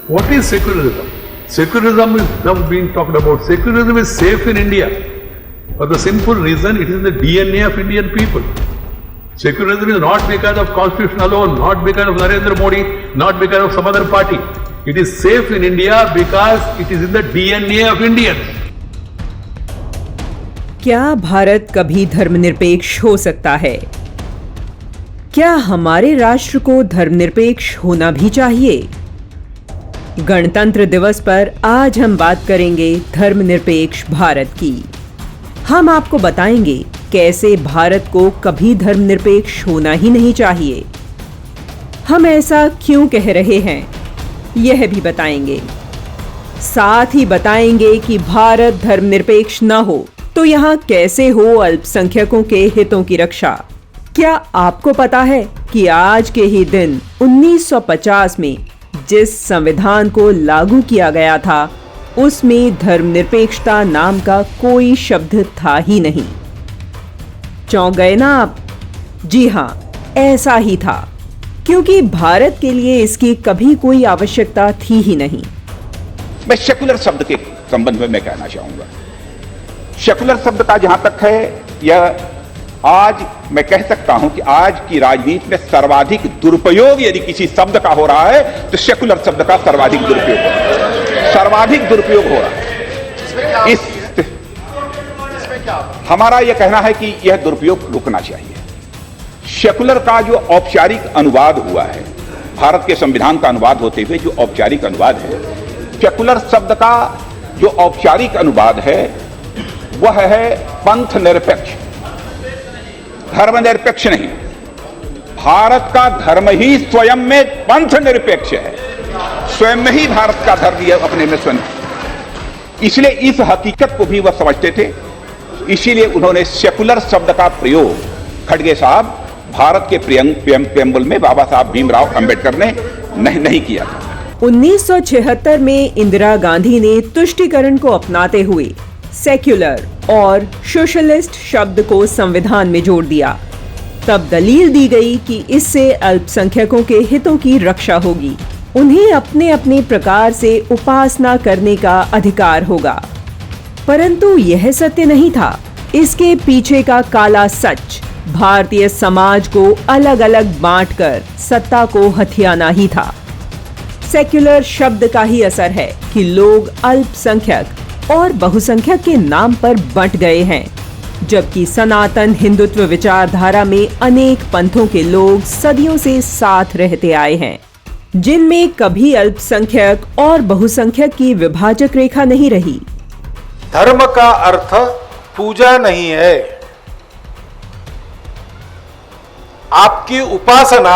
What is secularism? Secularism is now being talked about. Secularism is safe in India for the simple reason it is in the DNA of Indian people. Secularism is not because of constitution alone, not because of Narendra Modi, not because of some other party. It is safe in India because it is in the DNA of Indians. क्या भारत कभी धर्मनिरपेक्ष हो सकता है? क्या हमारे राष्ट्र को धर्मनिरपेक्ष होना भी चाहिए? गणतंत्र दिवस पर आज हम बात करेंगे धर्मनिरपेक्ष भारत की। हम आपको बताएंगे कैसे भारत को कभी धर्मनिरपेक्ष होना ही नहीं चाहिए। हम ऐसा क्यों कह रहे हैं, यह भी बताएंगे। साथ ही बताएंगे कि भारत धर्मनिरपेक्ष न हो तो यहाँ कैसे हो अल्पसंख्यकों के हितों की रक्षा। क्या आपको पता है कि आज के ही दिन 1950 में जिस संविधान को लागू किया गया था उसमें धर्मनिरपेक्षता नाम का कोई शब्द था ही नहीं। चौंक गए ना आप? जी हाँ, ऐसा ही था, क्योंकि भारत के लिए इसकी कभी कोई आवश्यकता थी ही नहीं। मैं सेकुलर शब्द के संबंध में मैं कहना चाहूंगा। सेकुलर शब्द का जहां तक है, यह आज मैं कह सकता हूं कि आज की राजनीति में सर्वाधिक दुरुपयोग यदि किसी शब्द का हो रहा है तो सेकुलर शब्द का सर्वाधिक दुरुपयोग हो रहा है। सर्वाधिक दुरुपयोग हो रहा है। हमारा यह कहना है कि यह दुरुपयोग रुकना चाहिए। सेकुलर का जो औपचारिक अनुवाद हुआ है, भारत के संविधान का अनुवाद होते हुए जो औपचारिक अनुवाद है, सेकुलर शब्द का जो औपचारिक अनुवाद है वह है पंथ निरपेक्ष, धर्मनिरपेक्ष नहीं। भारत का धर्म ही स्वयं में पंथ निरपेक्ष है, स्वयं में ही भारत का धर्म यह अपने में स्वयं। इसलिए इस हकीकत को भी वह समझते थे, इसीलिए उन्होंने सेकुलर शब्द का प्रयोग खड़गे साहब भारत के प्रेम्बल में बाबा साहब भीमराव अंबेडकर ने नहीं किया था। 1976 में इंदिरा गांधी ने तुष्टीकरण को अपनाते हुए सेक्युलर और सोशलिस्ट शब्द को संविधान में जोड़ दिया। तब दलील दी गई कि इससे अल्पसंख्यकों के हितों की रक्षा होगी, उन्हें अपने अपने प्रकार से उपासना करने का अधिकार होगा। परंतु यह सत्य नहीं था। इसके पीछे का काला सच भारतीय समाज को अलग अलग बांटकर सत्ता को हथियाना ही था। सेक्युलर शब्द का ही असर है कि लोग अल्पसंख्यक और बहुसंख्यक के नाम पर बंट गए हैं, जबकि सनातन हिंदुत्व विचारधारा में अनेक पंथों के लोग सदियों से साथ रहते आए हैं, जिनमें कभी अल्पसंख्यक और बहुसंख्यक की विभाजक रेखा नहीं रही। धर्म का अर्थ पूजा नहीं है। आपकी उपासना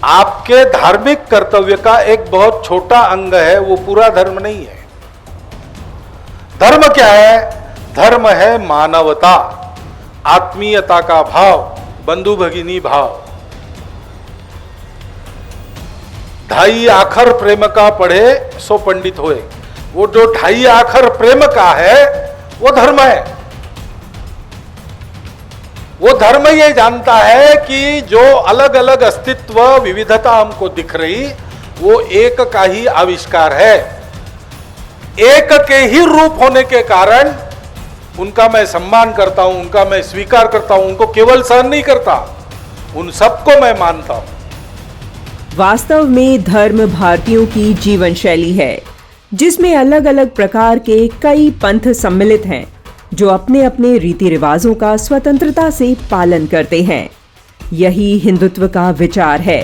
आपके धार्मिक कर्तव्य का एक बहुत छोटा अंग है, वो पूरा धर्म नहीं है। धर्म क्या है? धर्म है मानवता, आत्मीयता का भाव, बंधु भगिनी भाव। ढाई आखर प्रेम का पढ़े सो पंडित होए। वो जो ढाई आखर प्रेम का है वो धर्म है। वो धर्म ये जानता है कि जो अलग अलग अस्तित्व विविधता हमको दिख रही वो एक का ही आविष्कार है। एक के ही रूप होने के कारण उनका मैं सम्मान करता हूं, उनका मैं स्वीकार करता हूं, उनको केवल सहन नहीं करता, उन सबको मैं मानता हूं। वास्तव में धर्म भारतीयों की जीवन शैली है, जिसमें अलग अलग प्रकार के कई पंथ सम्मिलित हैं, जो अपने अपने रीति रिवाजों का स्वतंत्रता से पालन करते हैं। यही हिंदुत्व का विचार है।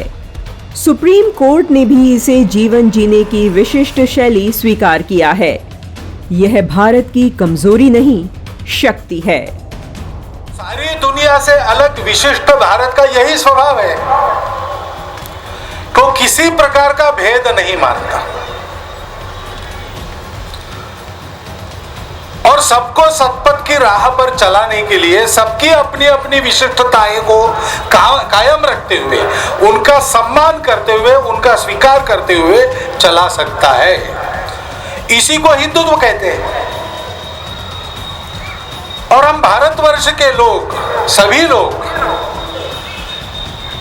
सुप्रीम कोर्ट ने भी इसे जीवन जीने की विशिष्ट शैली स्वीकार किया है। यह भारत की कमजोरी नहीं, शक्ति है। सारी दुनिया से अलग विशिष्ट भारत का यही स्वभाव है को किसी प्रकार का भेद नहीं मानता और सबको सतपथ की राह पर चलाने के लिए सबकी अपनी अपनी विशिष्टताएं को कायम रखते हुए, उनका सम्मान करते हुए, उनका स्वीकार करते हुए चला सकता है। इसी को हिंदुत्व कहते हैं। और हम भारतवर्ष के लोग, सभी लोग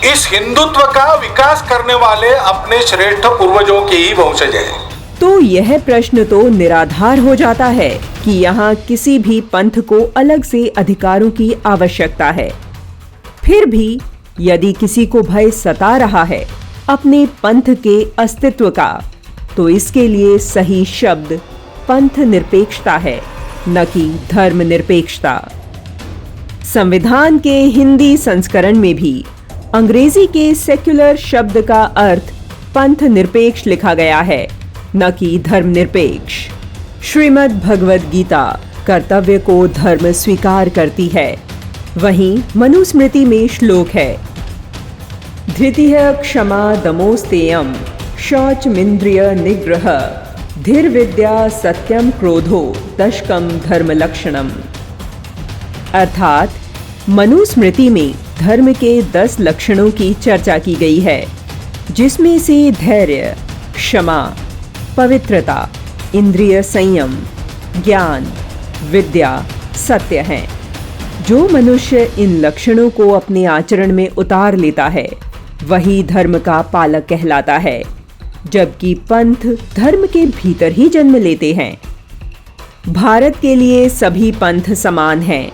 इस हिंदुत्व का विकास करने वाले अपने श्रेष्ठ पूर्वजों के ही वंशज हैं। तो यह प्रश्न तो निराधार हो जाता है कि यहाँ किसी भी पंथ को अलग से अधिकारों की आवश्यकता है। फिर भी यदि किसी को भय सता रहा है अपने पंथ के अस्तित्व का, तो इसके लिए सही शब्द पंथ निरपेक्षता है, न कि धर्म निरपेक्षता। संविधान के हिंदी संस्करण में भी अंग्रेजी के सेक्युलर शब्द का अर्थ पंथ निरपेक्ष लिखा गया है, न कि धर्मनिरपेक्ष। श्रीमद् भगवद गीता कर्तव्य को धर्म स्वीकार करती है। वहीं मनुस्मृति में श्लोक है, धृतिः क्षमा दमोस्तेयम शौचमिंद्रिय निग्रह धीर्विद्या सत्यम क्रोधो दशकम धर्म लक्षणम। अर्थात मनुस्मृति में धर्म के 10 लक्षणों की चर्चा की गई है, जिसमें से धैर्य, क्षमा, पवित्रता, इंद्रिय संयम, ज्ञान, विद्या, सत्य हैं। जो मनुष्य इन लक्षणों को अपने आचरण में उतार लेता है वही धर्म का पालक कहलाता है, जबकि पंथ धर्म के भीतर ही जन्म लेते हैं। भारत के लिए सभी पंथ समान हैं।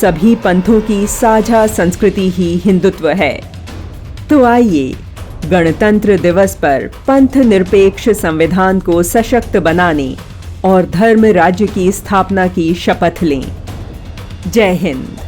सभी पंथों की साझा संस्कृति ही हिंदुत्व है। तो आइए गणतंत्र दिवस पर पंथ निरपेक्ष संविधान को सशक्त बनाने और धर्म राज्य की स्थापना की शपथ लें। जय हिंद।